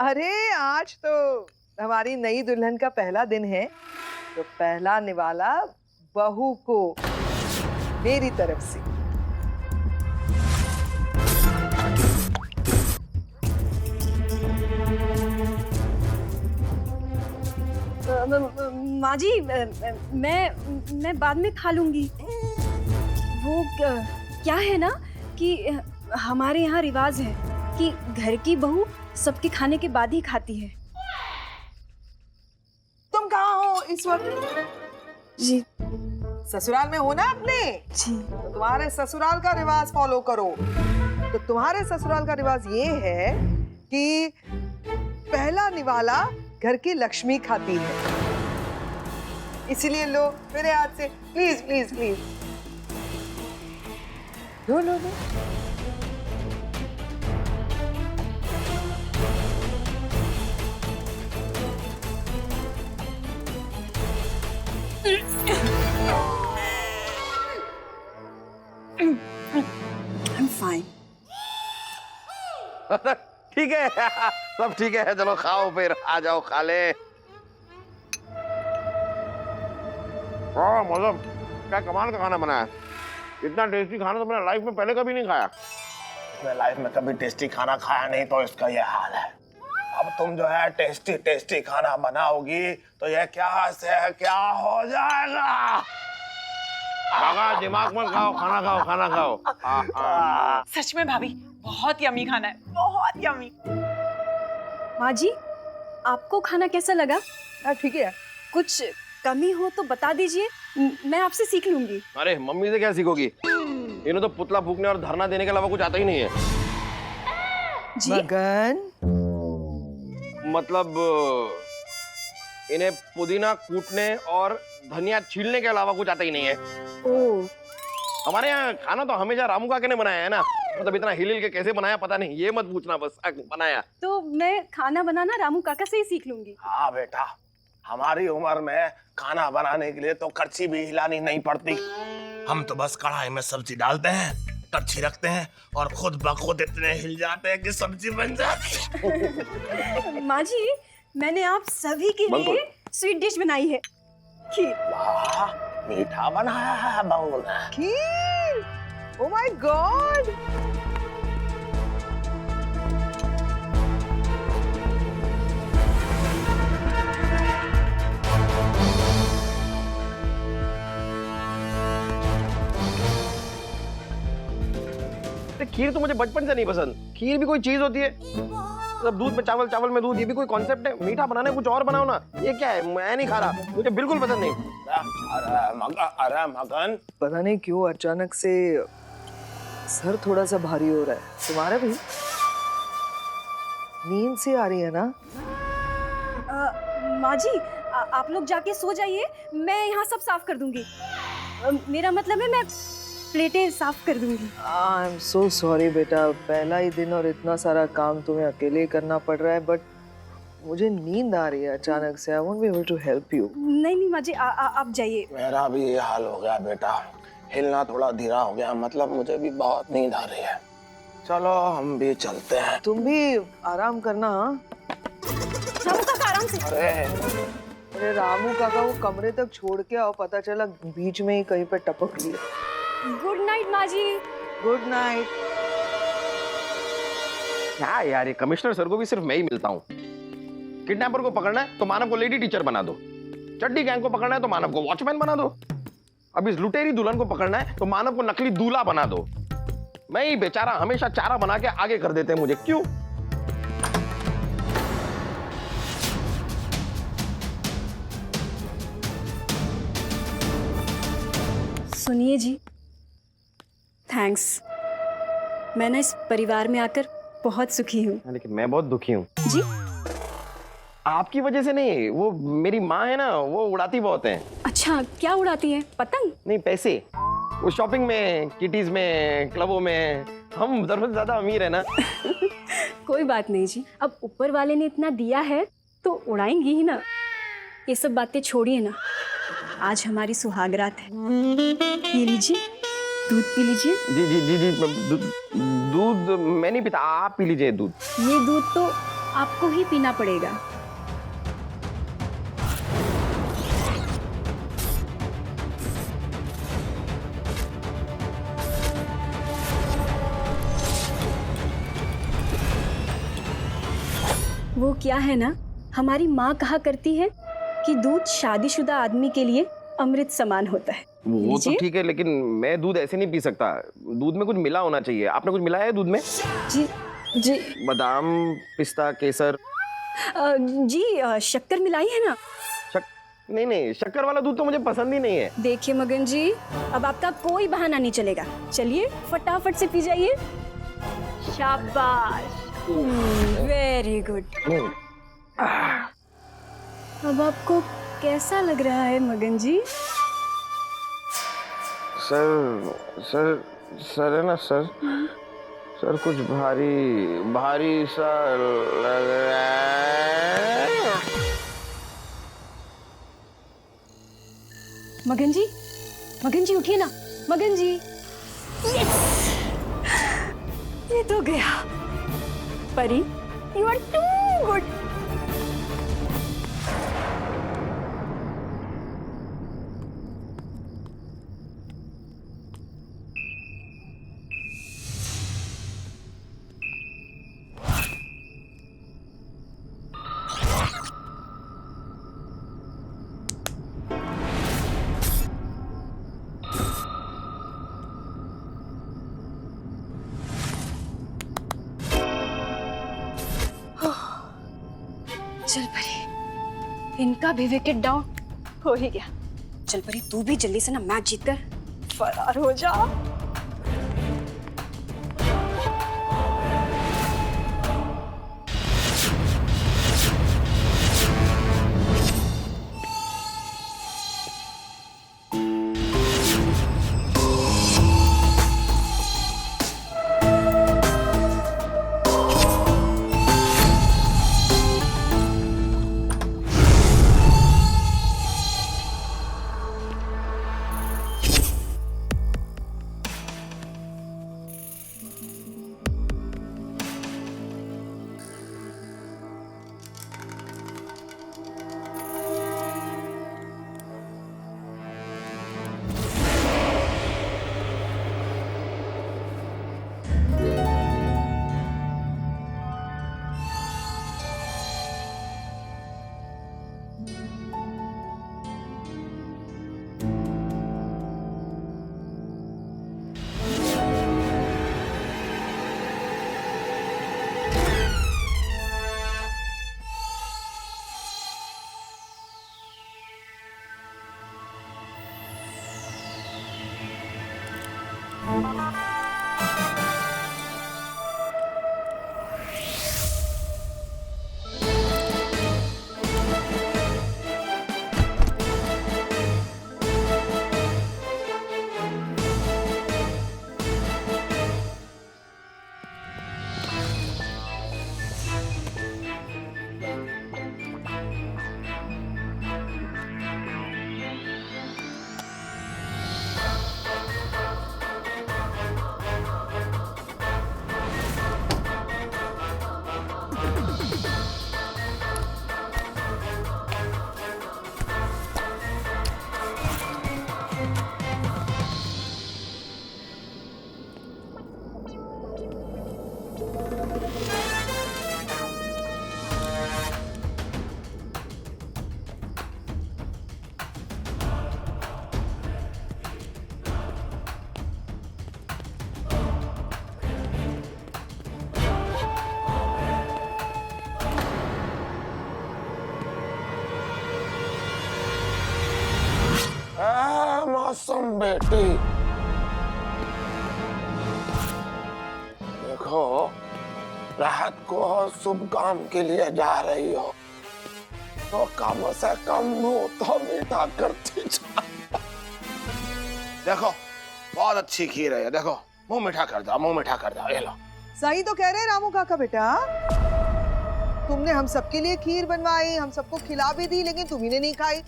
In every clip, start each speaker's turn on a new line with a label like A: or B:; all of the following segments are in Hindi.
A: अरे आज तो हमारी नई दुल्हन का पहला दिन है, तो पहला निवाला बहू को मेरी तरफ से।
B: माँ जी, मैं बाद में खा लूंगी। वो क्या है ना कि हमारे यहाँ रिवाज है कि घर की बहू सबके खाने के बाद ही खाती है।
A: तुम कहाँ हो इस वक्त?
B: जी
A: ससुराल में हो ना अपने?
B: जी।
A: तो तुम्हारे ससुराल का रिवाज फॉलो करो। तो तुम्हारे ससुराल का रिवाज ये है कि पहला निवाला घर की लक्ष्मी खाती है, इसीलिए लो मेरे हाथ से, please please please low low low.
B: I'm fine.
C: ठीक है सब ठीक है, चलो खाओ फिर, आ जाओ खा ले। मतलब क्या कमाल का खाना बनाया, इतना टेस्टी खाना तो मैंने लाइफ में पहले कभी नहीं खाया।
D: मैं लाइफ में कभी टेस्टी खाना खाया नहीं, तो इसका ये हाल है। अब तुम जो है टेस्टी टेस्टी खाना बनाओगी तो ये क्या से क्या हो जाएगा।
C: दिमाग मत खाओ, खाना खाओ, खाना खाओ।
E: सच में भाभी बहुत यमी खाना है, बहुत यमी।
B: माँ जी, आपको खाना कैसा लगा?
A: ठीक है।
B: कुछ कमी हो तो बता दीजिए, मैं आपसे सीख लूंगी।
C: अरे मम्मी से क्या सीखोगी, इन्हें तो पुतला फूकने और धरना देने के अलावा कुछ आता ही नहीं है।
B: जी?
A: मगन,
C: मतलब इन्हें पुदीना कूटने और धनिया छीलने के अलावा कुछ आता ही नहीं है।
B: ओह,
C: हमारे यहाँ खाना तो हमेशा रामू काके ने बनाया है ना, मतलब इतना हिल हिल के कैसे बनाया पता नहीं, ये मत पूछना, बस बनाया।
B: तो मैं खाना बनाना रामू काका से ही सीख लूंगी।
D: हाँ बेटा, हमारी उम्र में खाना बनाने के लिए तो करछी भी हिलानी नहीं पड़ती। हम तो बस कढ़ाई में सब्जी डालते हैं, करछी रखते हैं और खुद ब खुद इतने हिल जाते हैं कि सब्जी बन जाती है।
B: माँ जी, मैंने आप सभी के लिए स्वीट डिश बनाई है, खीर।
D: वाह, मीठा बनाया है बहू ने।
A: खीर! Oh my God!
C: खीर तो मुझे बचपन से नहीं पसंद। खीर भी कोई चीज होती है, मतलब दूध में चावल, चावल में दूध, ये भी कोई कॉन्सेप्ट है? मीठा बनाने कुछ और बनाओ ना, ये क्या है? मैं नहीं खा रहा, मुझे बिल्कुल पसंद नहीं।
D: अरे मगन,
A: पता नहीं क्यों अचानक से सर थोड़ा सा भारी हो रहा है। तुम्हारा भी नींद से आ रही है ना?
B: माँ जी, आप लोग जाके सो जाइए, मैं यहाँ सब साफ कर दूंगी। मेरा मतलब है मैं प्लेटें साफ कर दूंगी।
A: आई एम सो सॉरी बेटा, पहला ही दिन और इतना सारा काम तुम्हें अकेले करना पड़ रहा है, बट मुझे नींद आ रही है अचानक से। I won't be able to help you.
B: नहीं नहीं माँ जी, आप जाइए।
D: मेरा भी ये हाल हो गया बेटा, हिलना थोड़ा धीरा हो गया, मतलब मुझे भी बहुत नींद आ रही है। चलो हम भी चलते हैं।
A: तुम भी आराम करना। हाँ?
B: रामू काका आराम से।
A: अरे रामू काका वो कमरे तक छोड़ के आओ, पता चला बीच में ही कहीं पे टपक लिया।
B: गुड नाइट माँ जी।
A: Good night.
C: क्या यार, ये कमिश्नर सर को भी सिर्फ मैं ही मिलता हूँ। किडनैपर को पकड़ना है तो मानव को लेडी टीचर बना दो, चड्डी गैंग को पकड़ना है तो मानव को वॉचमैन बना दो, अब इस लुटेरी दुल्हन को पकड़ना है तो मानव को नकली दूल्हा बना दो। मैं ही बेचारा हमेशा चारा बना के आगे कर देते हैं मुझे, क्यों?
B: सुनिए जी, थैंक्स। मैं ना इस परिवार में आकर बहुत सुखी हूँ।
C: लेकिन मैं बहुत दुखी हूँ।
B: जी?
C: आपकी वजह से नहीं, वो मेरी माँ है ना, वो उड़ाती बहुत है।
B: अच्छा, क्या उड़ाती है? पतंग?
C: नहीं, पैसे। वो शॉपिंग में, किटीज में, क्लबों में, हम जरूरत से ज्यादा अमीर है ना।
B: कोई बात नहीं जी, अब ऊपर वाले ने इतना दिया है तो उड़ाएंगी ही ना। ये सब बातें छोड़िए ना, आज हमारी सुहागरात है। ये लीजिए, दूध पी लीजिए।
C: जी जी जी जी, दूध मैं नहीं पीता, आप पी लीजिए दूध।
B: ये दूध तो आपको ही पीना पड़ेगा। वो क्या है ना, हमारी माँ कहा करती है कि दूध शादीशुदा आदमी के लिए अमृत समान होता है।
C: वो तो
B: लीजिए।
C: ठीक है, लेकिन मैं दूध ऐसे नहीं पी सकता। दूध में कुछ मिला होना चाहिए। आपने कुछ मिलाया है दूध में?
B: जी जी
C: बादाम, पिस्ता, केसर?
B: जी शक्कर मिलाई है ना।
C: नहीं नहीं, शक्कर वाला दूध तो मुझे पसंद ही नहीं है।
B: देखिए मगन जी, अब आपका कोई बहाना नहीं चलेगा। चलिए फटाफट से पी जाइए। शाबाश, वेरी गुड। अब आपको कैसा लग रहा है मगन जी?
C: सर है ना सर, सर कुछ भारी भारी सा लग रहा है।
B: मगन जी उठिए ना। मगन जी, यस, ये तो गया। परी, यू आर टू गुड। चल परी, इनका भी विकेट डाउन हो ही गया। चल परी, तू भी जल्दी से ना मैच जीतकर फरार हो जा।
D: मौसम बेटी, देखो रात को शुभ काम के लिए जा रही हो तो कम से कम मुंह तो मीठा करती जा। देखो बहुत अच्छी खीर है, देखो मुंह मीठा कर दो, मुंह मीठा कर दो, ये लो।
A: सही तो कह रहे हैं रामू काका बेटा, तुमने हम सबके लिए खीर बनवाई, हम सबको खिला भी दी, लेकिन तुम्ही ने नहीं खाई।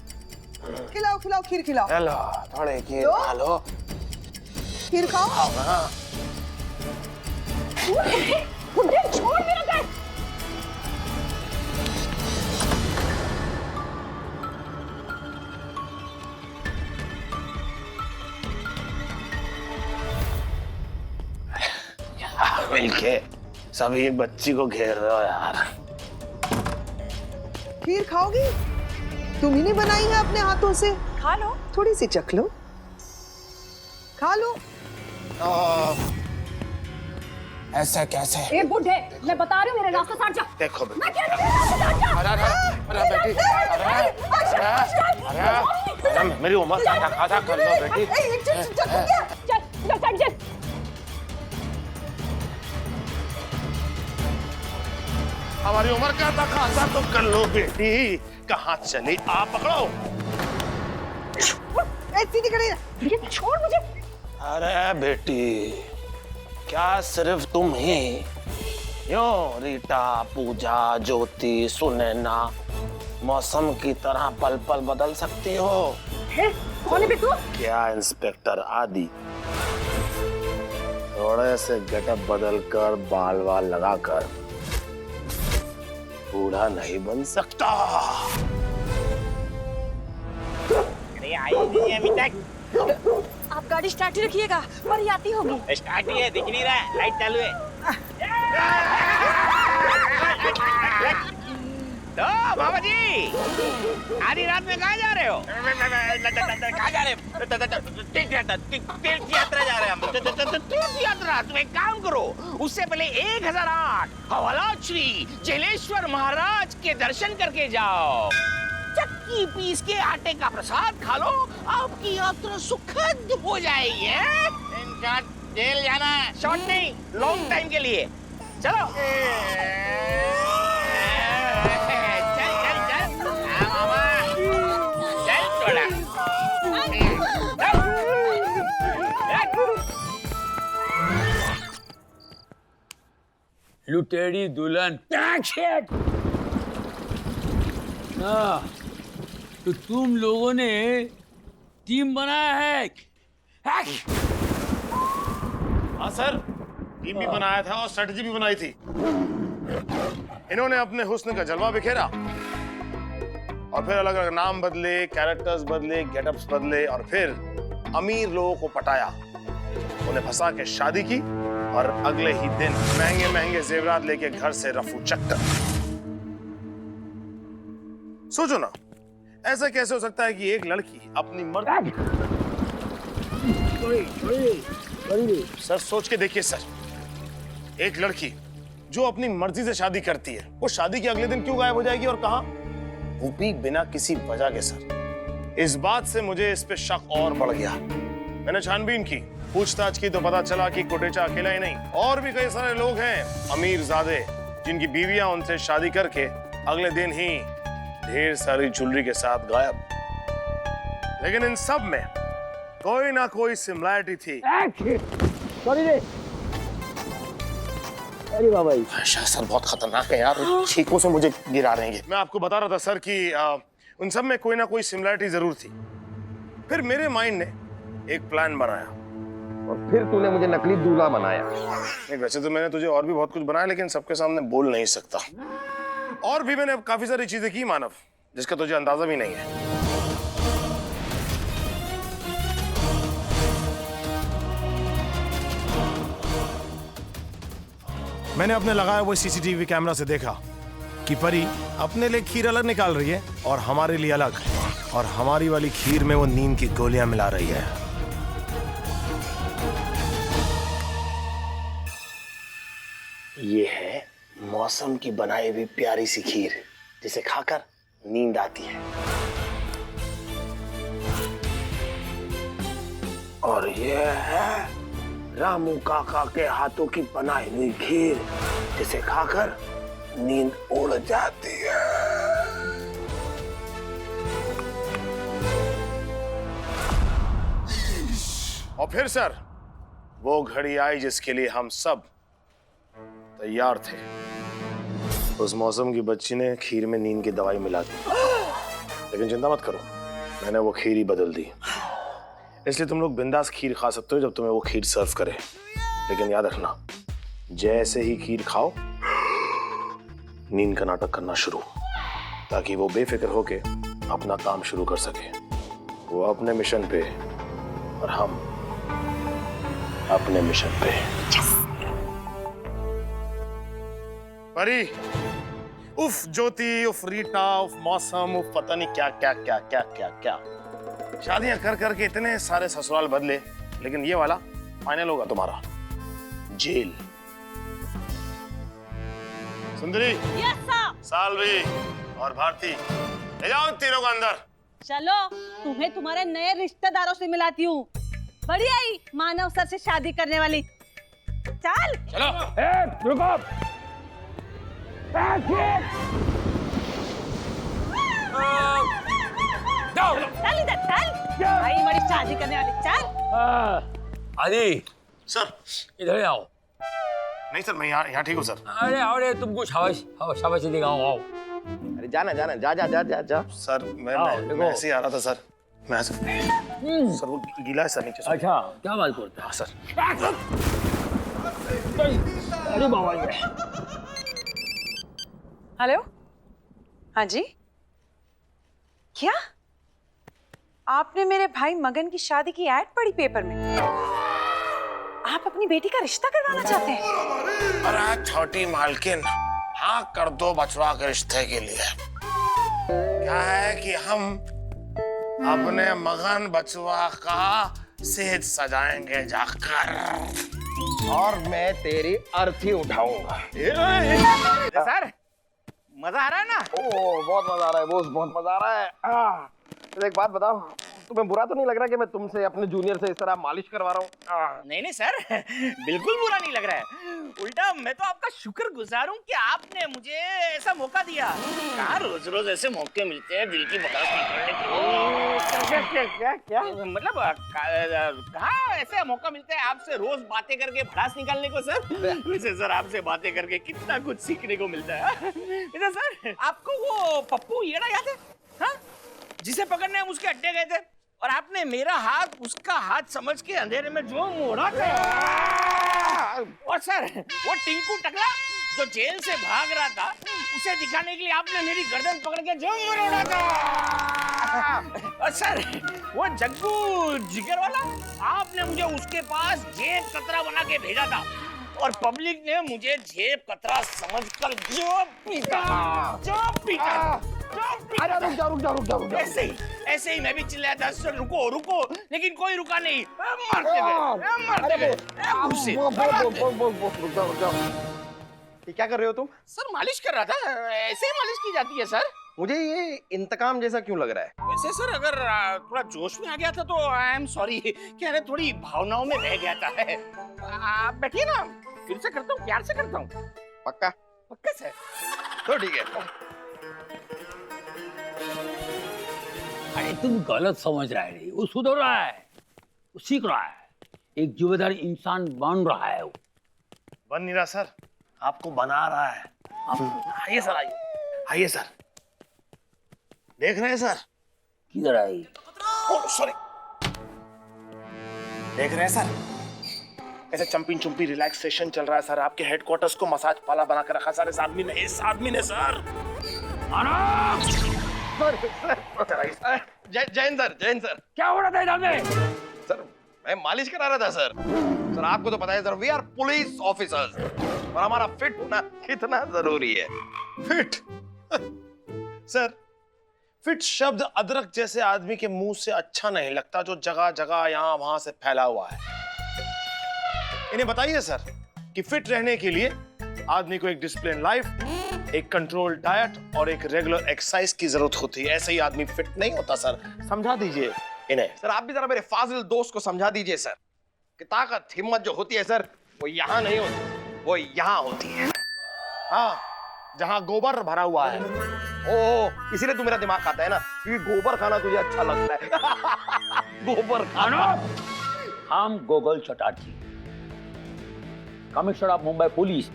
A: खिलाओ खिलाओ, खीर खिलाओ।
D: हेलो, थोड़ी खीर खा लो।
A: खीर खाओ।
D: हाँ।
B: छोड़ मेरा पैर।
D: मिलके सभी बच्ची को घेर रहे हो यार।
A: खीर खाओगी? तुम ही ने बनाई है अपने हाथों से।
E: खा लो।
A: थोड़ी सी चख लो, खा लो।
D: ऐसा कैसे?
B: ए बुढ़े, मैं बता रही हूँ मेरे रास्ते से हट जा।
D: देखो बेटी,
B: मैं कह रही हूँ मेरे रास्ते से हट जा।
D: अरे बेटी, अरे मेरी उम्र खाधा कर लो बेटी।
B: चल चल चल चल।
D: हमारी उम्र का तकाजा तो कर लो बेटी। कहाँ चली? आप पकड़ो।
A: सीधी खड़ी
B: ये छोड़ मुझे।
D: अरे बेटी, क्या सिर्फ तुम ही यो रीटा, पूजा, ज्योति, सुनैना मौसम की तरह पल पल बदल सकती हो?
B: कौन है बे तू?
D: क्या इंस्पेक्टर आदि थोड़े से गेटअप बदल कर, बाल वाल लगाकर बूढ़ा नहीं बन सकता।
F: अरे आई नहीं अभी तक।
B: आप गाड़ी स्टार्ट ही रखिएगा, पर आती होगी।
F: स्टार्ट ही है, दिख नहीं रहा है, लाइट चालू है। तो बाबा जी, आधी रात में कहाँ जा रहे हो? कहाँ जा रहे हो? तीर्थ यात्रा जा रहे हैं हम। तीर्थ यात्रा? तुम एक काम करो, उससे पहले 1008 हवाला श्री जलेश्वर महाराज के दर्शन करके जाओ। चक्की पीस के आटे का प्रसाद खा लो, आपकी यात्रा सुखद हो जाएगी। जेल जाना है, शॉर्ट नहीं, लॉन्ग टाइम के लिए। चलो चल चल चल। मामा चल थोड़ा।
G: लुटेरी दुल्हन। हाँ, तो तुम लोगों ने टीम बनाया है?
D: हाँ सर, टीम भी बनाया था और स्ट्रेटजी भी बनाई थी। इन्होंने अपने हुस्न का जलवा बिखेरा और फिर अलग अलग नाम बदले, कैरेक्टर्स बदले, गेटअप्स बदले और फिर अमीर लोगों को पटाया, उन्हें फंसा के शादी की और अगले ही दिन महंगे महंगे जेवरात लेके घर से रफू चक्कर। सोचो ना, ऐसा कैसे हो सकता है कि एक लड़की अपनी मर्जी। सर सोच के देखिए सर, एक लड़की जो अपनी मर्जी से शादी करती है, वो शादी के अगले दिन क्यों गायब हो जाएगी और कहां? वो भी बिना किसी वजह के सर। इस बात से मुझे इस पे शक और बढ़ गया। मैंने छानबीन की, पूछताछ की तो पता चला कि कोटेचा अकेला ही नहीं, और भी कई सारे लोग हैं अमीरजादे जिनकी बीवियां उनसे शादी करके अगले दिन ही ढेर सारी ज्वेलरी के साथ गायब। लेकिन इन सब में कोई ना कोई सिमिलरिटी थी।
G: अरे बाबा जी,
D: सर बहुत खतरनाक है यार, छींकों से मुझे गिरा रहे हैं। मैं आपको बता रहा था सर कि उन सब में कोई ना कोई सिमिलरिटी जरूर थी। फिर मेरे माइंड ने एक प्लान बनाया
C: और फिर तूने मुझे नकली दूल्हा बनाया।
D: नहीं, वैसे तो मैंने तुझे और भी बहुत कुछ बनाया, लेकिन सबके सामने बोल नहीं सकता। और भी मैंने काफी सारी चीजें की मानव, जिसका तुझे अंदाजा भी नहीं है। मैंने अपने लगाए हुए सीसीटीवी कैमरा से देखा कि परी अपने लिए खीर अलग निकाल रही है और हमारे लिए अलग, और हमारी वाली खीर में वो नींद की गोलियां मिला रही है। ये है मौसम की बनाई हुई प्यारी सी खीर, जिसे खाकर नींद आती है। और ये है रामू काका के हाथों की बनाई हुई खीर, जिसे खाकर नींद उड़ जाती है। और फिर सर, वो घड़ी आई जिसके लिए हम सब तैयार थे। उस मौसम की बच्ची ने खीर में नींद की दवाई मिला दी, लेकिन चिंता मत करो, मैंने वो खीर ही बदल दी। इसलिए तुम लोग बिंदास खीर खा सकते हो जब तुम्हें वो खीर सर्व करे। लेकिन याद रखना, जैसे ही खीर खाओ, नींद का नाटक करना शुरू, ताकि वो बेफिक्र होके अपना काम शुरू कर सके। वो अपने मिशन पे और हम अपने मिशन पे। परी, उफ ज्योति, उफ रीटा, उफ मौसम, उफ पता नहीं क्या क्या क्या क्या क्या क्या। शादियां कर करके इतने सारे ससुराल बदले, लेकिन ये वाला फाइनल होगा तुम्हारा, जेल। सुंदरी,
H: यस सर।
D: सालवी और भारती, ले जाओ इन तीनों को अंदर।
H: चलो तुम्हें तुम्हारे नए रिश्तेदारों से मिलाती हूँ। बढ़िया ही मानव सर से शादी करने वाली। चल
F: चलो।
G: रुको।
H: चल इधर चल। भाई बड़ी शादी करने वाली, चल।
G: आदि,
D: सर
G: इधर आओ।
D: नहीं सर, मैं यहाँ ठीक हूँ सर।
G: अरे तुमको शाबाशी देगा, आओ।
C: अरे जाना जाना, जा जा जा जा जा।
D: सर मैं ऐसे ही आ रहा था सर। मैं ऐसे सर, वो गीला है सर नीचे।
G: अच्छा, क्या बात करता है?
D: हाँ सर।
G: अरे बाबा जी।
E: हेलो, हाँ जी, क्या आपने मेरे भाई मगन की शादी की ऐड पढ़ी पेपर में? आप अपनी बेटी का रिश्ता करवाना चाहते हैं?
D: अरे छोटी मालकिन, हाँ कर दो बचवा के रिश्ते के लिए। क्या है कि हम अपने मगन बचवा का सेज सजाएंगे जाकर,
C: और मैं तेरी अर्थी उठाऊंगा।
F: सर, मजा आ रहा है ना?
C: ओ बहुत मजा आ रहा है बॉस, बहुत मजा आ रहा है। तो एक बात बताओ, तुम्हें बुरा तो नहीं लग रहा कि मैं तुमसे अपने जूनियर से इस तरह मालिश करवा रहा हूँ?
F: नहीं नहीं सर, बिल्कुल बुरा नहीं लग रहा है। उल्टा मैं तो आपका शुक्रगुजार हूँ कि आपने मुझे ऐसा मौका दिया। कहाँ रोज रोज ऐसे मौके मिलते हैं दिल की भड़ास निकालने के। क्या क्या मतलब कहाँ ऐसे मौका मिलता है आपसे रोज बातें करके भड़ास निकालने को सर? वैसे सर आपसे बातें करके कितना कुछ सीखने को मिलता है। वैसे सर आपको वो पप्पू येड़ा याद है? हाँ, जिसे पकड़ने हम उसके अड्डे गए थे और आपने मेरा हाथ उसका हाथ समझ के अंधेरे में जो मोड़ा था। और सर वो टिंकू टकला जो जेल से भाग रहा था, उसे दिखाने के लिए आपने मेरी गर्दन पकड़ के जो मोड़ा था। और सर वो जग्गू जिगर वाला, आपने मुझे उसके पास जेब कतरा बना के भेजा था और पब्लिक ने मुझे जेब कतरा समझकर जो पीटा।
C: अरे रुक जा।
F: ऐसे ही मैं भी चिल्लाया था, सर रुको रुको, लेकिन कोई रुका नहीं। मारते गए।
C: ये क्या कर रहे हो तुम?
F: सर मालिश कर रहा था, ऐसे ही मालिश की जाती है सर।
C: मुझे ये इंतकाम जैसा क्यों लग रहा है?
F: वैसे सर अगर थोड़ा जोश में आ गया था तो आई एम सॉरी, क्या है थोड़ी भावनाओं में बह गया था। आप बैठिए ना, फिर से करता हूँ, प्यार से करता हूँ।
C: पक्का?
F: पक्का सर।
C: तो ठीक है।
G: अरे तुम गलत समझ रहे हैं, वो सुधर रहा है, वो सीख रहा है, एक जिम्मेदार इंसान बन रहा है। वो
D: बन नहीं रहा सर, आपको बना रहा है। आइए सर, आइए सर। देख रहे हैं सर?
G: किधर आई?
D: Oh sorry. देख रहे हैं सर? ऐसे चंपी चुम्पी रिलैक्सेशन चल रहा है सर। आपके हेडक्वार्टर्स को मसाज पाला बना कर रखा सर इस आदमी ने सर।
C: जैन सर
G: क्या हो रहा था इधर में?
C: सर मैं मालिश करा रहा था सर। सर आपको तो पता है sir, we are police officers और हमारा फिट होना कितना जरूरी है।
D: फिट सर, फिट शब्द अदरक जैसे आदमी के मुंह से अच्छा नहीं लगता जो जगह जगह यहाँ वहां से फैला हुआ है। इन्हें बताइए सर कि फिट रहने के लिए आदमी को एक डिसिप्लिन लाइफ, एक कंट्रोल डाइट और एक रेगुलर एक्सरसाइज की जरूरत होती है। ऐसे ही आदमी फिट नहीं होता सर। समझा दीजिए इन्हें।
C: सर आप भी जरा मेरे फाजिल दोस्त को समझा दीजिए सर कि ताकत हिम्मत जो होती है सर, वो यहाँ नहीं होती, वो यहाँ होती है।
D: हाँ, जहाँ गोबर भरा हुआ है।
C: ओह, इसीलिए तू मेरा दिमाग खाता है ना, क्योंकि गोबर खाना तुझे अच्छा लगता है। गोबर खाना।
G: हम Gogol Chatterjee, commissioner of Mumbai police.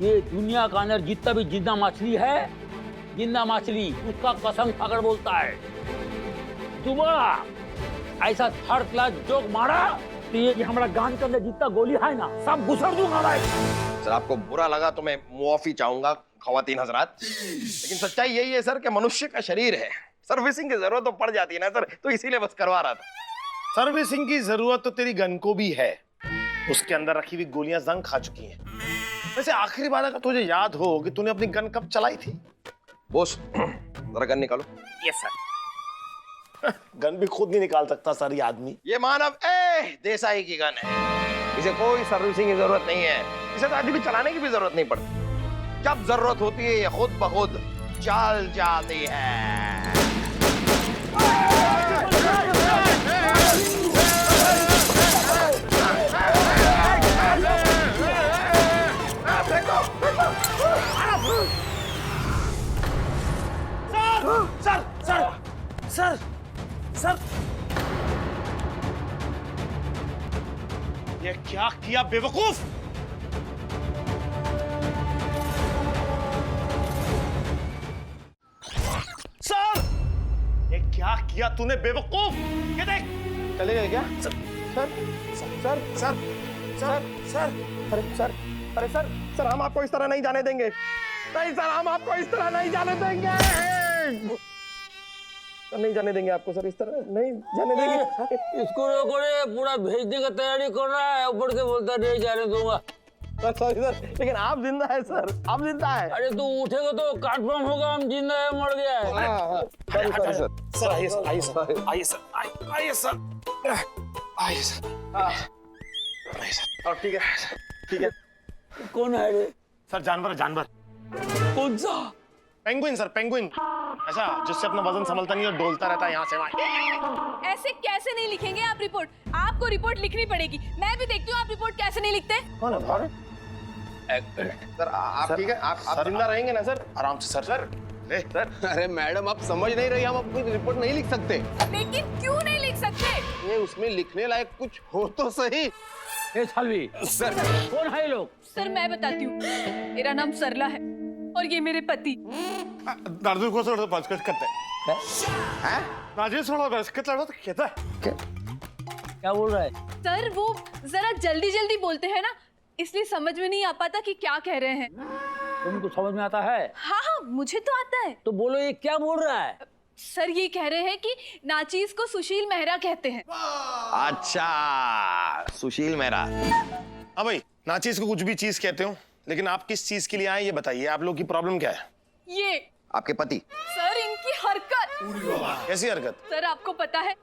G: ये दुनिया का अंदर जितना भी जिंदा मछली है, जिंदा मछली उसका कसम खाकर बोलता है। दोबारा ऐसा थर्ड क्लास जोक मारा तो ये हमारा गांव के अंदर जितना गोली है ना, सब घुसड़ दूंगा भाई।
C: सर आपको बुरा लगा तो मैं मुआफी चाहूंगा खवातीन हजरात, लेकिन सच्चाई यही है सर कि मनुष्य का शरीर है, सर्विसिंग की जरूरत तो पड़ जाती है ना सर, तो इसीलिए बस करवा रहा था।
D: सर्विसिंग की जरूरत तो तेरी गन को भी है, उसके अंदर रखी हुई गोलियां जंग खा चुकी हैं। वैसे आखिरी बार अगर तुझे याद हो कि तूने अपनी गन कब चलाई थी?
C: बॉस जरा गन निकालो।
F: Yes sir.
D: गन भी खुद नहीं निकाल सकता सर ये आदमी।
C: ये मानव देसाई की गन है, इसे कोई सर्विसिंग की जरूरत नहीं है, इसे तो आदमी चलाने की भी जरूरत नहीं पड़ती। जब जरूरत होती है ये खुद ब खुद चल जाती है।
D: सर सर सर सर ये क्या किया बेवकूफ? सर ये क्या किया तूने बेवकूफ? ये देख
C: चलेगा क्या?
D: Sir
C: sir
D: sir sir sir sir
C: अरे सर सर हम आपको इस तरह नहीं जाने देंगे। नहीं सर हम आपको इस तरह नहीं जाने देंगे। सर नहीं जाने देंगे आपको, सर इस तरह नहीं जाने देंगे।
G: इसको रोको रे, पूरा भेजने का तैयारी कर रहा है, ऊपर से बोलता नहीं जाने दूंगा।
C: सर सॉरी सर, लेकिन आप जिंदा है सर, आप जिंदा है।
G: अरे तू उठेगा तो कंफर्म होगा हम जिंदा है मर गया है।
C: Sorry sorry sir.
D: सर आइए सर आइए सर आइए सर आइए सर आइए सर आइए सर। और ठीक है
G: कौन है रे?
D: सर जानवर जानवर।
G: कौन सा?
D: पेंगुइन सर पेंगुइन, ऐसा जिससे अपना वजन संभलता नहीं और डोलता रहता है यहाँ से वहाँ।
H: ऐसे कैसे नहीं लिखेंगे आप रिपोर्ट? आपको रिपोर्ट लिखनी पड़ेगी। मैं भी देखती हूँ आप रिपोर्ट कैसे नहीं लिखते।
D: कौन है?
C: सर आप ठीक है, आप जिंदा रहेंगे ना सर?
D: आराम से सर सर
C: सर अरे मैडम आप समझ नहीं रही, हम अपनी रिपोर्ट नहीं लिख सकते।
H: लेकिन क्यों नहीं लिख सकते?
C: ये उसमें लिखने लायक कुछ हो तो सही।
G: ए सालवी,
C: सर
G: कौन है ये लोग?
H: सर मैं बताती हूँ, मेरा नाम सरला है और ये मेरे पति।
D: दर्द को थोड़ा बच करते हैं राजेश, थोड़ा बच के चढ़ो तो कहता है
G: क्या बोल रहा है?
H: सर वो जरा जल्दी जल्दी बोलते हैं ना, इसलिए समझ में नहीं आ पाता कि क्या कह रहे हैं।
G: तुमको समझ में आता है?
H: हाँ हाँ मुझे तो आता है।
G: तो बोलो ये क्या बोल रहा है?
H: सर ये कह रहे हैं कि नाचीज को सुशील मेहरा कहते हैं।
C: अच्छा सुशील मेहरा।
D: अब भाई नाचीज को कुछ भी चीज कहते हो, लेकिन आप किस चीज के लिए आए ये बताइए। आप लोग की प्रॉब्लम क्या है?
H: ये
C: आपके पति?
H: सर इनकी हरकत।
D: कैसी हरकत?
H: सर आपको पता है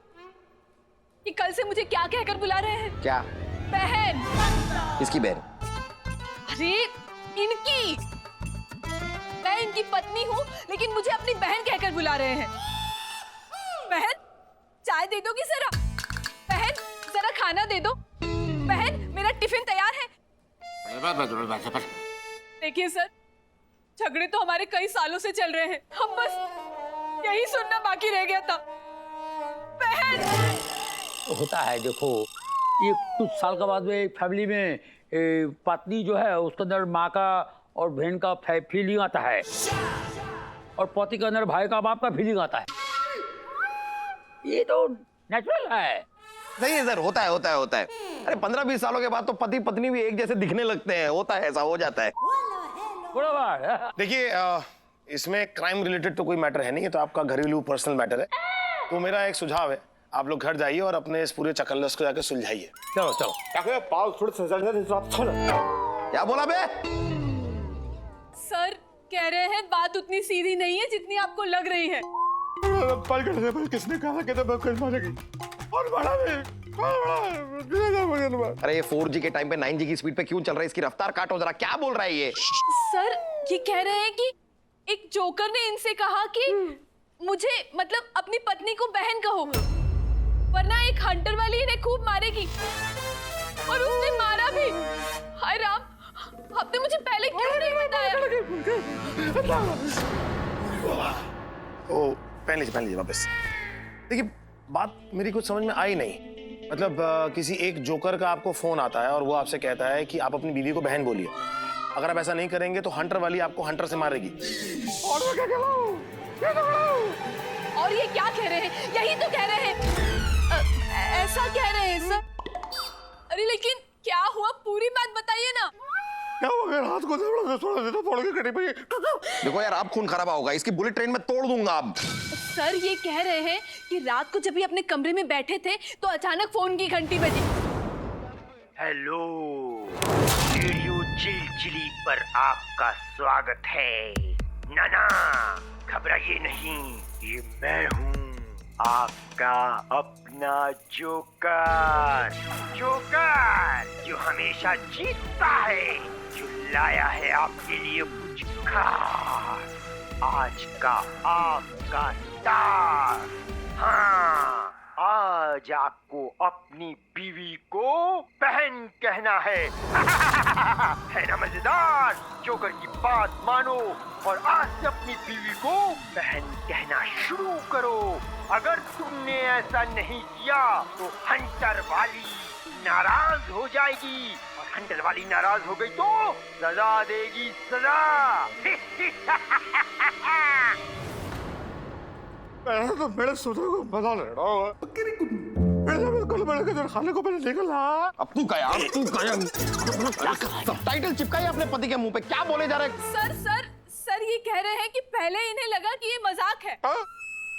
H: कि कल से मुझे क्या कहकर बुला रहे हैं?
C: क्या?
H: बहन।
C: किसकी बहन?
H: अरे इनकी। मैं इनकी पत्नी हूँ लेकिन मुझे अपनी बहन कहकर बुला रहे हैं। बहन चाय दे दोगी जरा? बहन जरा खाना दे दो? बहन मेरा टिफिन तैयार है। देखिए सर, झगड़े तो हमारे कई सालों से चल रहे हैं, हम बस यही सुनना बाकी रह गया था। बहन
G: होता है, देखो ये कुछ साल के बाद में फैमिली में पत्नी जो है उसके अंदर माँ का और बहन का फीलिंग आता है, और पति के अंदर भाई का बाप का फीलिंग आता है। ये तो नेचुरल है।
C: सही है सर, होता है। अरे 15-20 सालों के बाद तो पति पत्नी भी एक जैसे दिखने लगते हैं, होता है, ऐसा हो जाता है।
D: देखिए इसमें क्राइम रिलेटेड तो कोई मैटर है नहीं, है तो आपका घरेलू पर्सनल मैटर है। तो मेरा एक सुझाव है, आप लोग घर जाइए और अपने इस पूरे चकल्लस को जाकर सुलझाइए।
G: चलो चलो।
C: क्या बोला बे?
H: सर कह रहे हैं बात उतनी सीधी नहीं है जितनी आपको लग रही है।
D: किसने कहा कि और बड़ा
C: अरे ये 4G के टाइम पे 9G की स्पीड पे क्यों चल रहा है? इसकी रफ्तार काटो जरा। क्या बोल रहा है ये?
H: सर ये कह रहे हैं कि एक जोकर ने इनसे कहा कि मुझे मतलब अपनी पत्नी को बहन कहो, वरना एक हंटर वाली इन्हें खूब मारेगी, और उसने मारा भी। हाय राम, आपने मुझे पहले क्यों नहीं बताया?
D: ओ पहन लीजिए वापस। देखिए बात मेरी कुछ समझ में आई नहीं। मतलब किसी एक जोकर का आपको फोन आता है और वो आपसे कहता है कि आप अपनी बीवी को बहन बोलिए, अगर आप ऐसा नहीं करेंगे तो हंटर वाली आपको हंटर से मारेगी। और मैं क्या कहूं?
H: और ये क्या कह रहे हैं? यही तो कह रहे हैं। ऐसा कह रहे हैं सर। अरे लेकिन क्या हुआ, पूरी बात बताइए ना।
D: क्या हुआ? अगर हाथ को थोड़ा देता फोड़ के कटी पड़ी।
C: देखो यार, आप खून खराबा होगा, इसकी बुलेट ट्रेन में तोड़ दूंगा अब।
H: सर ये कह रहे हैं कि रात को जब भी अपने कमरे में बैठे थे तो अचानक फोन की घंटी बजी।
F: हेलो, डू यू
I: चिलचिली पर आपका स्वागत है। नाना घबराइए नहीं, ये मैं हूँ आपका अपना जोकर। जोकर जो हमेशा जीतता है, जो लाया है आपके लिए कुछ खास। आज का आपका स्टार। हाँ, आज आपको अपनी बीवी को बहन कहना है। है ना मजेदार? जोकर की बात मानो और आज से अपनी बीवी को बहन कहना शुरू करो। अगर तुमने ऐसा नहीं किया तो हंटर वाली नाराज हो जाएगी, और हंटर वाली नाराज हो गई तो सजा देगी, सजा।
D: मेरे सोने को पता नहीं रहा। खाने को मैंने निकला।
C: अब तू क्या यार, तू क्या सबटाइटल चिपकाए अपने पति के मुंह पे, क्या बोले जा रहे?
H: सर ये कह रहे हैं कि पहले इन्हें लगा कि ये मजाक है,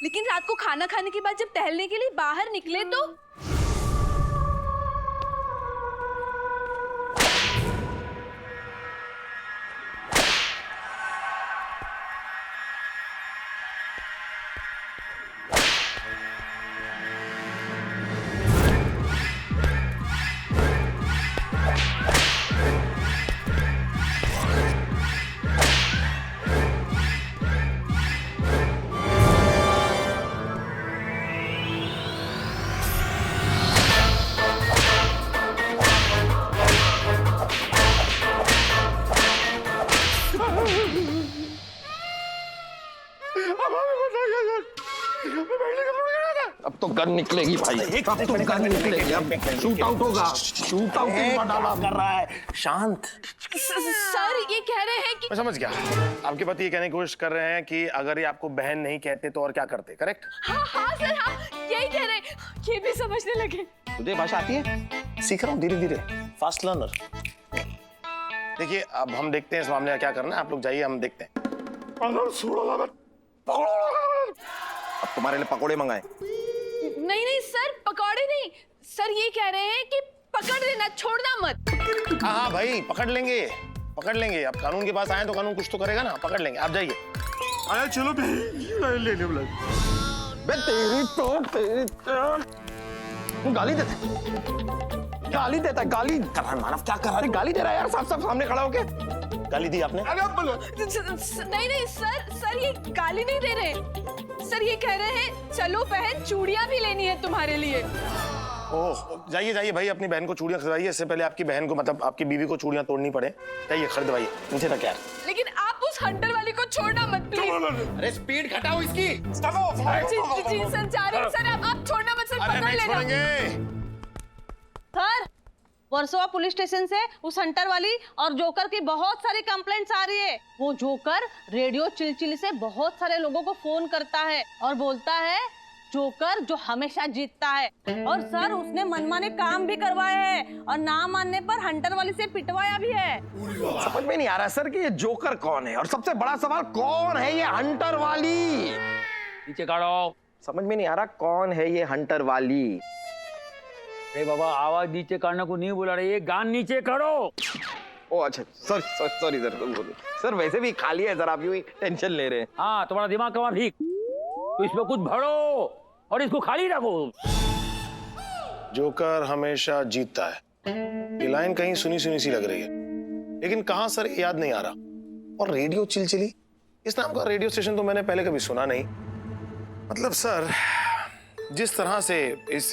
H: लेकिन रात को खाना खाने के बाद जब टहलने के लिए बाहर निकले तो
C: अब तो गन निकलेगी भाई, अब तो गन निकलेगी, अब शूट आउट होगा, शूट आउट
D: कर रहा है। शांत।
H: सर ये कह रहे हैं कि
D: मैं समझ गया। आपके पति ये कहने की कोशिश कर रहे हैं कि अगर ये आपको बहन नहीं कहते तो और क्या करते, करेक्ट?
H: हाँ सर, हाँ यही कह रहे हैं, ये भी समझने लगे।
C: तुझे भाषा आती है?
D: सीख रहा हूँ धीरे धीरे, फास्ट लर्नर। देखिए अब हम देखते हैं इस मामले में क्या करना है। आप लोग जाइए, हम देखते हैं।
C: अब तुम्हारे लिए पकोड़े मंगाए?
H: नहीं सर, पकौड़े नहीं, सर ये कह रहे हैं कि पकड़ लेना, छोड़ना मत।
D: हाँ भाई, पकड़ लेंगे, पकड़ लेंगे। अब कानून के पास आए तो कानून कुछ तो करेगा ना, पकड़ लेंगे। आप जाइए। आया चलो ले
C: बे तेरी तो गाली देता गाली
D: कर रहा है मानव, क्या कर रहा है?
C: गाली दे रहा है यार, साफ सामने खड़ा होके।
D: गाली दी आपने? अरे बोलो।
H: नहीं सर ये गाली नहीं दे रहे, सर ये कह रहे हैं चलो बहन, चूड़ियां भी लेनी है तुम्हारे लिए।
D: ओह, जाइए भाई, अपनी बहन को चूड़ियां खरीदाइए, इससे पहले आपकी बहन को, मतलब आपकी बीवी को चूड़ियां तोड़नी पड़े। जाइए खरीदवाइए, नीचे तक यार।
H: लेकिन आप उस हंटर वाली को छोड़ना मत प्लीज।
C: अरे स्पीड घटाओ इसकी।
H: जी सर, जा रहे हैं सर, आप छोड़ना मत सर, पकड़ लेना।
J: सर, वर्सोवा पुलिस स्टेशन से उस हंटर वाली और जोकर की बहुत सारी कंप्लेंट्स आ रही है। वो जोकर रेडियो चिलचिली से बहुत सारे लोगों को फोन करता है और बोलता है जोकर जो हमेशा जीतता है। और सर उसने मनमाने काम भी करवाए हैं और ना मानने पर हंटर वाली से पिटवाया भी है।
C: समझ में नहीं आ रहा सर कि ये जोकर कौन है, और सबसे बड़ा सवाल कौन है ये हंटर वाली?
G: नीचे काढ़ो।
C: समझ में नहीं आ रहा कौन है ये हंटर वाली।
G: अरे बाबा, आवाज नीचे करने को नहीं बोला रही है, गान नीचे करो।
C: ओ अच्छा, सॉरी सर, वैसे भी खाली है सर, आप यूं ही टेंशन ले रहे हैं।
G: हाँ, तुम्हारा दिमाग कमा भीख, तो इसमें कुछ भरो और इसको खाली रखो।
D: जोकर हमेशा जीतता है, ये लाइन कहीं सुनी सी लग रही है, लेकिन कहां सर याद नहीं आ रहा। और रेडियो चिलचिली, इस नाम का रेडियो स्टेशन तो मैंने पहले कभी सुना नहीं। मतलब सर, जिस तरह से इस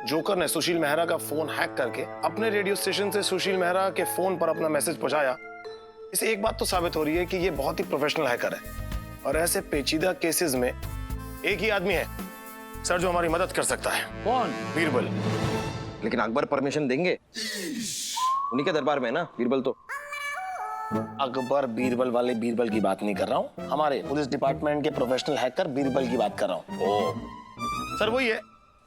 D: जोकर ने सुशील मेहरा का फोन हैक करके अपने रेडियो स्टेशन से सुशील मेहरा के फोन पर अपना मैसेज पहुंचाया, इससे एक बात तो साबित हो रही है कि ये बहुत ही प्रोफेशनल हैकर है। और ऐसे पेचीदा केसेस में एक ही आदमी है सर जो हमारी मदद कर सकता है।
G: कौन?
D: बीरबल।
C: लेकिन अकबर परमिशन देंगे? उन्हीं के दरबार में है ना बीरबल तो।
D: अकबर बीरबल वाले बीरबल की बात नहीं कर रहा हूँ, हमारे पुलिस डिपार्टमेंट के प्रोफेशनल हैकर बीरबल की बात कर रहा हूँ। सर वही है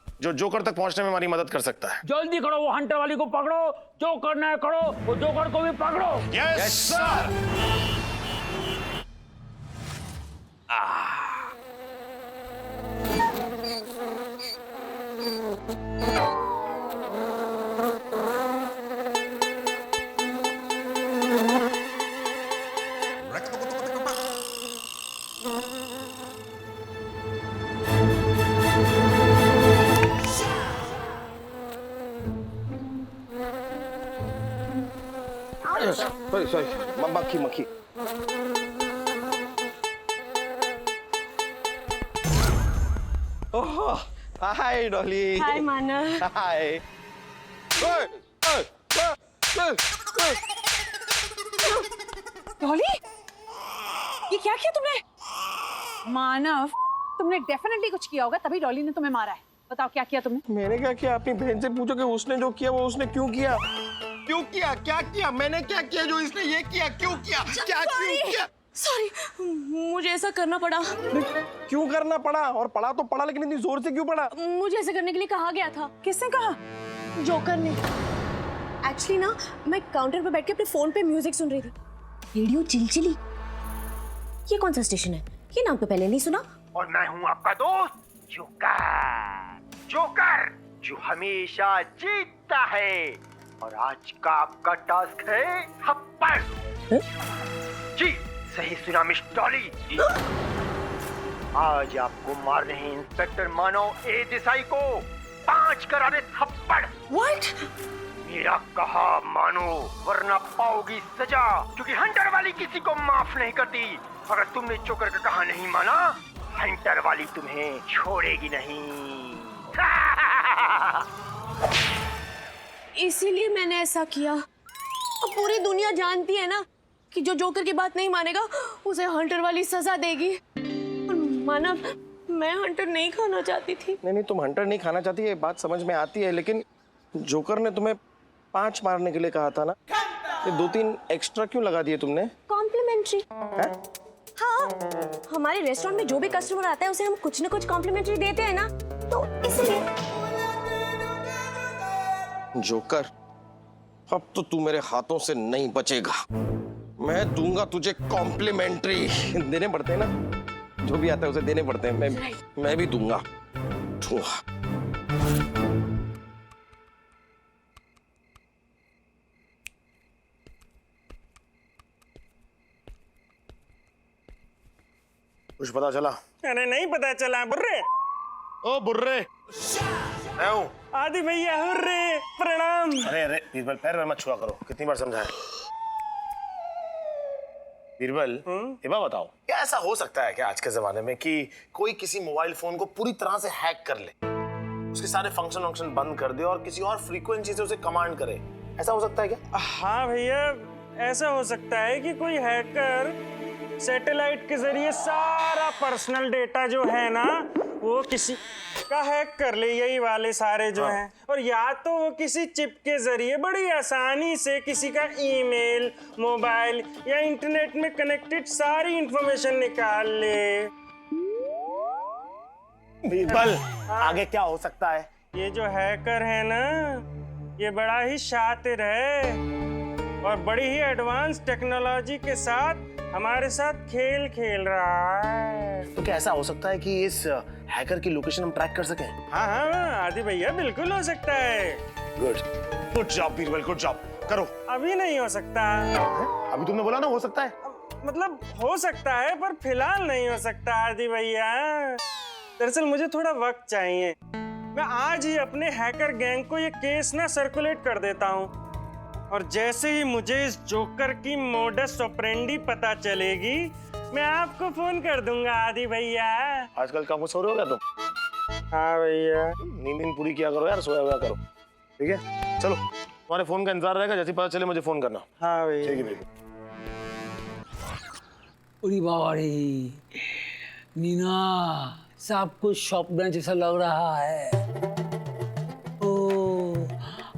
D: जो जोकर तक पहुंचने में हमारी मदद कर सकता है।
G: जल्दी करो, वो हंटर वाली को पकड़ो, जो करना है करो, वो जोकर को भी पकड़ो।
D: Yes sir.
C: सॉरी सॉरी, मक्खी मक्खी। ओह, हाय डॉली।
B: हाय मानव।
C: हाय।
E: डॉली, ये क्या किया तुमने? मानव, तुमने डेफिनेटली कुछ किया होगा, तभी डॉली ने तुम्हें मारा है। बताओ क्या किया तुमने?
C: मैंने क्या किया? अपनी बहन से पूछो कि उसने जो किया वो उसने क्यों किया? क्यों किया? क्या किया? मैंने क्या किया जो इसने ये किया? क्यों किया? क्या क्यों किया?
H: सॉरी, मुझे ऐसा करना पड़ा।
C: क्यों करना पड़ा? और पड़ा तो पड़ा, लेकिन इतनी जोर से क्यों पड़ा?
H: मुझे ऐसा करने के लिए कहा गया था।
E: किसने कहा?
H: जोकर ने। एक्चुअली ना, मैं काउंटर पर बैठ के अपने फोन पे म्यूजिक सुन रही थी। रेडियो चिलचिली, ये कौन सा स्टेशन है? ये नाम तो पहले नहीं सुना।
I: और मैं हूँ आपका दोस्त जोकर, जोकर जो हमेशा जीतता है। और आज का आपका टास्क है थप्पड़। जी सही सुना मिस डॉली। आज आपको मारने हैं इंस्पेक्टर मानव ए देसाई को 5 करारे थप्पड़।
H: What?
I: मेरा कहा मानो, वरना पाओगी सजा, क्योंकि हंटर वाली किसी को माफ नहीं करती। अगर तुमने जोकर का कहा नहीं माना, हंटर वाली तुम्हें छोड़ेगी नहीं।
H: इसीलिए मैंने ऐसा किया। अब पूरी दुनिया जानती है ना कि जो जोकर की बात नहीं मानेगा उसे हंटर वाली सजा देगी। और मानव, मैं हंटर नहीं खाना चाहती थी।
C: नहीं, तुम हंटर नहीं खाना चाहती है, बात समझ में आती है, लेकिन जोकर ने तुम्हें 5 मारने के लिए कहा था ना, ये 2-3 एक्स्ट्रा क्यों लगा दिए तुमने?
H: कॉम्प्लीमेंट्री। हाँ, हमारे रेस्टोरेंट में जो भी कस्टमर आता है उसे हम कुछ न कुछ कॉम्प्लीमेंट्री देते हैं ना, तो इसलिए।
C: जोकर, अब तो तू मेरे हाथों से नहीं बचेगा। मैं दूंगा तुझे कॉम्प्लीमेंट्री। देने पड़ते हैं ना, जो भी आता है उसे देने पड़ते हैं। मैं भी दूंगा।
D: कुछ पता चला?
K: अरे नहीं पता चला बुर्रे।
D: ओ बुर्रे, मैं हूँ
K: आदि भैया। हुर्रे, प्रणाम।
D: अरे अरे बीरबल, पैर मत छुआ करो, कितनी बार समझाया? बीरबल, ये बात बताओ, क्या ऐसा हो सकता है क्या आज के जमाने में कि कोई किसी मोबाइल फोन को पूरी तरह से हैक कर ले, उसके सारे फंक्शन बंद कर दे और किसी और फ्रीक्वेंसी से उसे कमांड करे? ऐसा हो सकता है क्या?
K: हाँ भैया, ऐसा हो सकता है कि कोई हैकर सैटेलाइट के जरिए सारा पर्सनल डेटा जो है ना, वो किसी का हैक कर ले, यही वाले सारे जो हैं। और या तो वो किसी चिप के जरिए बड़ी आसानी से किसी का ईमेल, मोबाइल या इंटरनेट में कनेक्टेड सारी इंफॉर्मेशन निकाल ले।
D: बीरबल, आगे क्या हो सकता है?
K: ये जो हैकर है ना, ये बड़ा ही शातिर है और बड़ी ही एडवांस टेक्नोलॉजी के साथ हमारे साथ खेल खेल रहा है।
D: तो क्या ऐसा हो सकता है कि इस हैकर की लोकेशन हम ट्रैक कर सकें?
K: हाँ हाँ आदि भैया, बिल्कुल हो सकता है।
D: Good job Birbal, good job. करो।
K: अभी नहीं हो सकता।
D: अभी तुमने बोला ना हो सकता है।
K: मतलब हो सकता है, पर फिलहाल नहीं हो सकता आदि भैया। दरअसल मुझे थोड़ा वक्त चाहिए। मैं आज ही अपने हैकर गैंग को ये केस ना सर्कुलेट कर देता हूँ, और जैसे ही मुझे इस जोकर की मोडस ऑपरेंडी पता चलेगी, मैं आपको फोन कर दूंगा आदि भैया।
D: आजकल काम सो रहे हो क्या तुम?
K: हाँ भैया।
D: नींद पूरी किया करो यार, सोया हुआ करो, ठीक है? चलो, तुम्हारे फोन का इंतजार रहेगा, जैसे पता चले मुझे फोन करना।
K: हाँ भैया।
D: ठीक है भैया।
G: अरे बाबा रे, नीना, सब कुछ स्वप्न जैसा लग रहा है।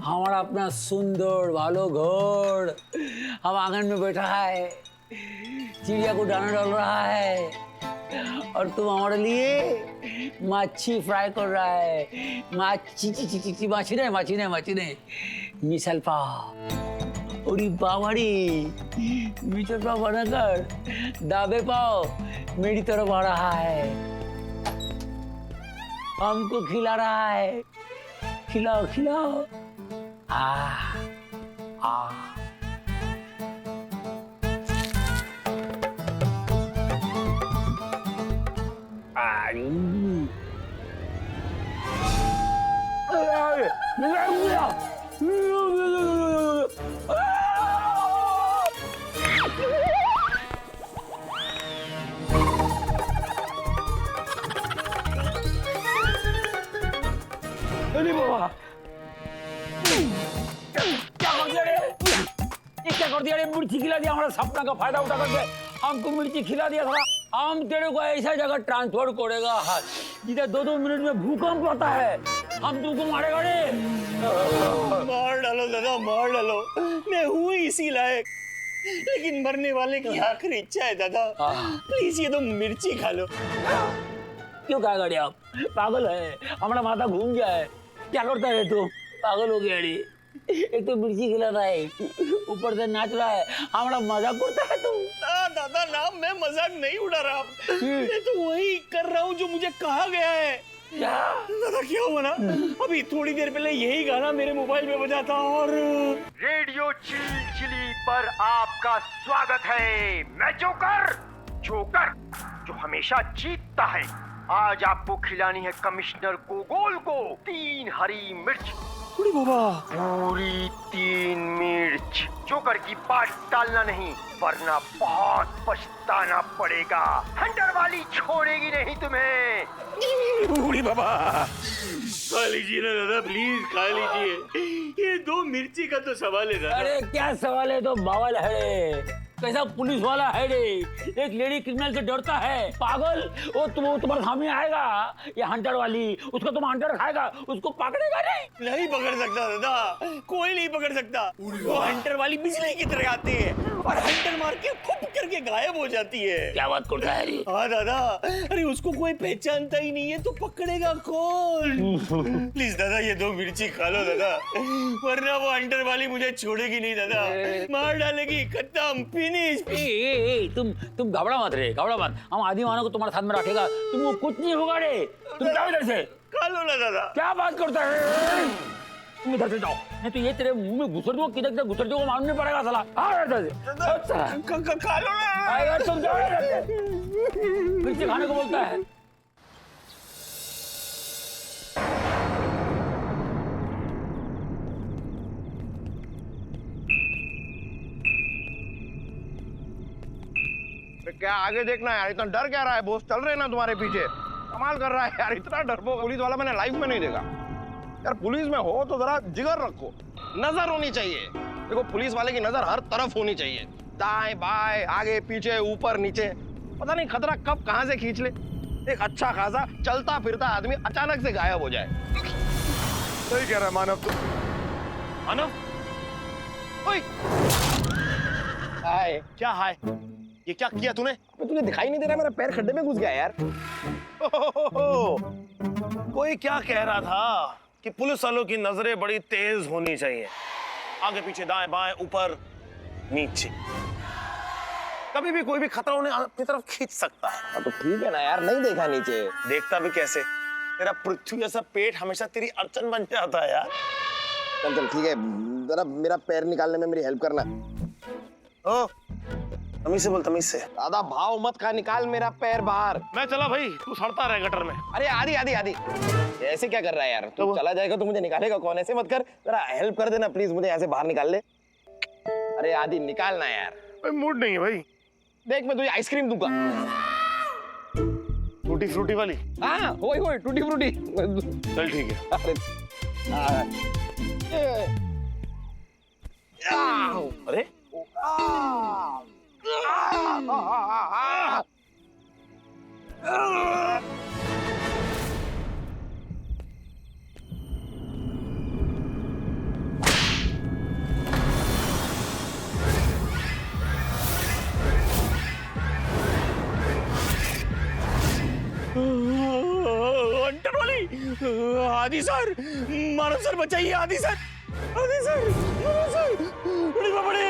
G: हमारा अपना सुंदर भालो घर, हम आंगन में बैठा है, चिड़िया को दाना डाल रहा है, और तुम हमारे लिए मच्छी फ्राई कर रहा है। मच्छी नहीं, मिसल पाव। अरे बाबा रे, मिसल पाव बनाकर दाबे पाव मेरी तरफ आ रहा है, हमको खिला रहा है। खिलाओ खिलाओ। उड़ी बाबा, क्या कर दिया रे? ये क्या कर दिया रे? मिर्ची खिला दिया, हमारा सपना का फायदा उठा करके हमको मिर्ची खिला दिया था। हम तेरे को ऐसा जगह ट्रांसफर करेगा जिधर 2-2 मिनट में भूकंप आता है, हम तुमको मारेगा रे।
D: मार डालो दादा, मार डालो, मैं हूँ इसी लायक, लेकिन मरने वाले की आखिरी इच्छा है दादा, प्लीज ये तो मिर्ची खा लो।
G: क्यों खाएगा रे आप? पागल है, हमारा माथा घूम गया है। क्या करता है तू? पागल हो गया रे। एक तो मिर्ची खिलाता है, ऊपर से नाच रहा है, हमारा मजाक उड़ता है तू।
D: दादा ना, मैं मजाक नहीं उड़ा रहा, मैं तो वही कर रहा हूँ जो मुझे कहा गया है।
G: क्या
D: दादा क्या हुआ ना, अभी थोड़ी देर पहले यही गाना मेरे मोबाइल में बजा था और
I: रेडियो चिलचिली पर आपका स्वागत है। मैं जोकर, जोकर जो हमेशा जीतता है। आज आपको खिलानी है कमिश्नर गोगोल को 3 हरी मिर्च, पूरी 3 मिर्च। जोकर की बात टालना नहीं, वरना बहुत पछताना पड़ेगा। हंटर वाली छोड़ेगी नहीं तुम्हें।
D: बूढ़ी बाबा, खा लीजिए ना दादा, प्लीज खा लीजिए, ये 2 मिर्ची का तो सवाल है दादा।
G: अरे क्या सवाल है, तो बावल है रे, कैसा पुलिस वाला है रे, एक लेडी क्रिमिनल से डरता है। पागल, वो तुम्हारे सामने आएगा, ये हंटर वाली, उसको तुम हंटर खाएगा, उसको पकड़ेगा नहीं।
D: नहीं पकड़ सकता दादा, कोई नहीं पकड़ सकता। वो हंटर वाली बिजली की तरह आती है और हंटर मार के खुप करके गायब हो जाती है।
G: क्या बात करता है रे?
D: हाँ दादा, अरे उसको कोई पहचानता ही नहीं है, तो पकड़ेगा कौन? प्लीज दादा ये 2 मिर्ची खा लो दादा, वरना वो हंटर वाली मुझे छोड़ेगी नहीं दादा, मार डालेगी, खत्म, फिनिश।
G: तुम घबरा मत रे, घबरा मत, हम आदि मानव को तुम्हारे साथ में रखेगा, तुमको कुछ नहीं होगा रे। तुम जाओ इधर से।
D: खा लो ना दादा।
G: क्या बात करता है? तुम इधर से जाओ, नहीं तो ये तेरे मुंह में घुसर दूंगा, किधर घुसर दूंगा मालूम नहीं पड़ेगा साला।
D: खा लो ना।
G: अगर तुम जाओ इधर से, मिर्ची खाने को बोलता है।
C: क्या आगे देखना है यार, इतना डर क्या रहा है? बॉस चल रहे हैं ना तुम्हारे पीछे, कमाल कर रहा है यार, इतना डरपोक पुलिस वाला मैंने लाइफ में नहीं देखा यार। पुलिस में हो तो जरा जिगर रखो, नजर होनी चाहिए। देखो पुलिस वाले की नजर हर तरफ होनी चाहिए, दाएं बाएं, आगे पीछे, ऊपर नीचे, पता नहीं खतरा कब कहां से खींच ले, एक अच्छा खासा चलता फिरता आदमी अचानक से गायब हो जाए। सही कह रहा है मानव। तो मानव, ओए हाय। क्या हाय? ये क्या किया तूने? तुझे दिखाई नहीं दे रहा, मेरा पैर खड्डे में घुस गया यार।
D: कोई क्या कह रहा था कि पुलिस वालों की नजरें बड़ी तेज होनी चाहिए, आगे पीछे, दाएं बाएं, ऊपर नीचे, कभी भी कोई भी खतरा उन्हें अपनी तरफ खींच सकता है।
C: तो ठीक है ना यार, नहीं देखा नीचे।
D: देखता भी कैसे, तेरा पृथ्वी जैसा पेट हमेशा तेरी अड़चन बन जाता है यार।
C: चल चल ठीक है, जरा मेरा पैर निकालने में मेरी हेल्प करना।
D: ओ तमीज से बोल, तमीज से।
C: दादा भाव मत खा, निकाल मेरा पैर बाहर।
D: मैं चला भाई, तू सड़ता रहे गटर में।
C: अरे आदि आदि आदि, ऐसे क्या कर रहा है यार? तू चला जाएगा तो मुझे निकालेगा कौन? ऐसे मत कर, जरा हेल्प कर देना प्लीज, मुझे ऐसे बाहर निकाल ले। अरे आदि निकालना यार।
D: मूड नहीं है भाई।
C: देख मैं तुझे आइसक्रीम दूंगा,
D: टूटी फ्रूटी वाली।
C: हाँ होई होई, टूटी फ्रूटी।
D: चल ठीक है।
C: अरे
D: हंटर वाली। आदि सर, मानव सर बचाइए, आदि सर, आदि सर, मानव सर, बड़े बड़े।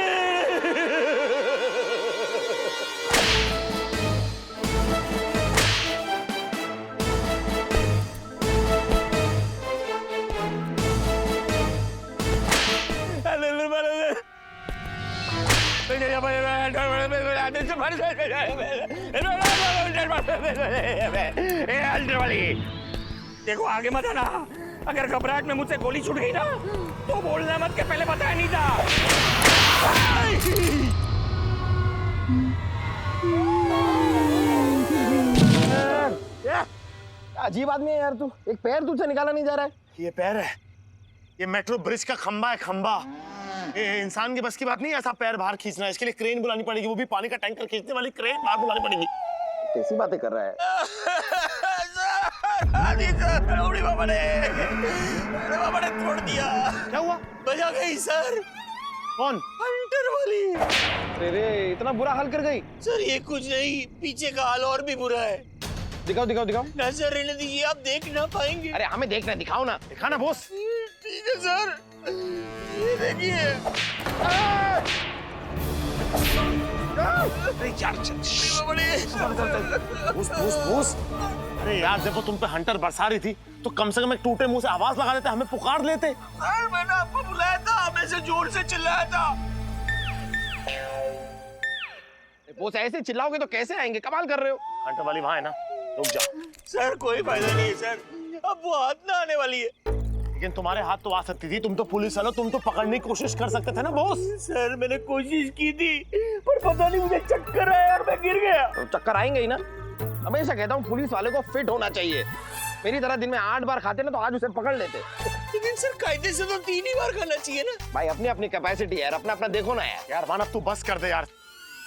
D: देखो आगे मत आना, अगर घबराहट में मुझसे गोली छूट गई ना तो बोलना मत कि पहले बताया नहीं था।
C: अजीब आदमी है यार तू, एक पैर तुझसे निकाला नहीं जा रहा है।
D: ये पैर है, ये मेट्रो ब्रिज का खंबा है, खंबा। ये इंसान की बस की बात नहीं है ऐसा पैर बाहर खींचना। इसके लिए क्रेन बुलानी पड़ेगी, वो भी पानी का टैंकर खींचने वाली क्रेन बाहर बुलानी पड़ेगी।
C: कैसी बातें कर रहा है?
D: उड़ी बाबा ने तोड़ दिया। क्या हुआ? बजा गई सर। कौन? हंटर वाली।
C: अरे इतना बुरा हाल कर गई?
D: सर ये कुछ नहीं, पीछे का हाल और भी बुरा है।
C: दिखाओ दिखाओ दिखाओ।
D: नजर रहने दीजिए, आप देख ना पाएंगे।
C: अरे हमें देखना, दिखाओ ना।
D: दिखा ना बॉस। ठीक है सर, ये देखिए। अरे यार भूस। अरे यार जब वो तुम पे हंटर बरसा रही थी तो कम से कम एक टूटे मुंह से आवाज लगा देते, हमें पुकार लेते।
F: सर मैंने आपको बुलाया था, हमें से जोर से चिल्लाया था।
C: वो ऐसे चिल्लाओगे तो कैसे आएंगे? कमाल कर रहे हो।
D: हंटर वाली वहां है ना, रुक जाओ।
F: सर कोई फायदा नहीं है सर, अब वो हाथ ना आने वाली है।
D: लेकिन तुम्हारे हाथ तो आ सकती थी, तुम तो पुलिस वाले, तुम तो पकड़ने की कोशिश कर सकते थे ना बॉस।
F: सर मैंने कोशिश की थी पर पता नहीं मुझे चक्कर आया और मैं गिर गया।
C: तो चक्कर आएंगे ही ना। हमेशा कहता हूँ पुलिस वाले को फिट होना चाहिए। मेरी तरह दिन में 8 बार खाते ना तो आज उसे पकड़ लेते।
F: लेकिन सर कायदे से तो 3 ही बार खाना चाहिए ना।
C: भाई अपनी अपनी कैपेसिटी है, अपना अपना देखो ना यार।
D: यार मानव तू बस कर दे यार,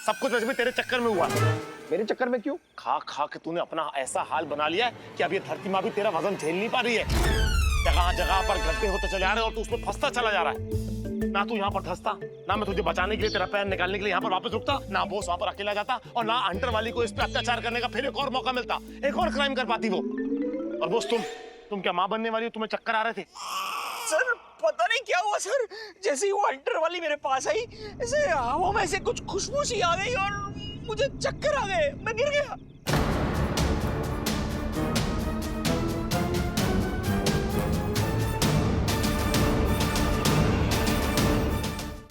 D: सब कुछ वैसे भी तेरे चक्कर में हुआ।
C: मेरे चक्कर में क्यों?
D: खा खा के तूने अपना ऐसा हाल बना लिया है कि अब ये धरती माँ भी तेरा वजन झेल नहीं पा रही है। जगह जगह पर गड्ढे होते चले आ रहे और तू उसमें फंसता चला जा रहा है। ना तू यहाँ पर धंसता, ना मैं तुझे बचाने के लिए, तेरा पैर निकालने के लिए यहाँ पर वापस रुकता, ना बॉस वहाँ पर अकेला जाता, और ना हंटर वाली को इस पे अत्याचार करने का फिर एक और मौका मिलता, एक और क्राइम कर पाती वो। और बॉस तुम क्या माँ बनने वाली हो? तुम्हें चक्कर आ रहे थे?
F: सर पता नहीं क्या हुआ सर, जैसे ही वो हंटर वाली मेरे पास आई ऐसे हवा में से कुछ खुशबू सी आ गई और मुझे चक्कर आ गए, मैं गिर गया।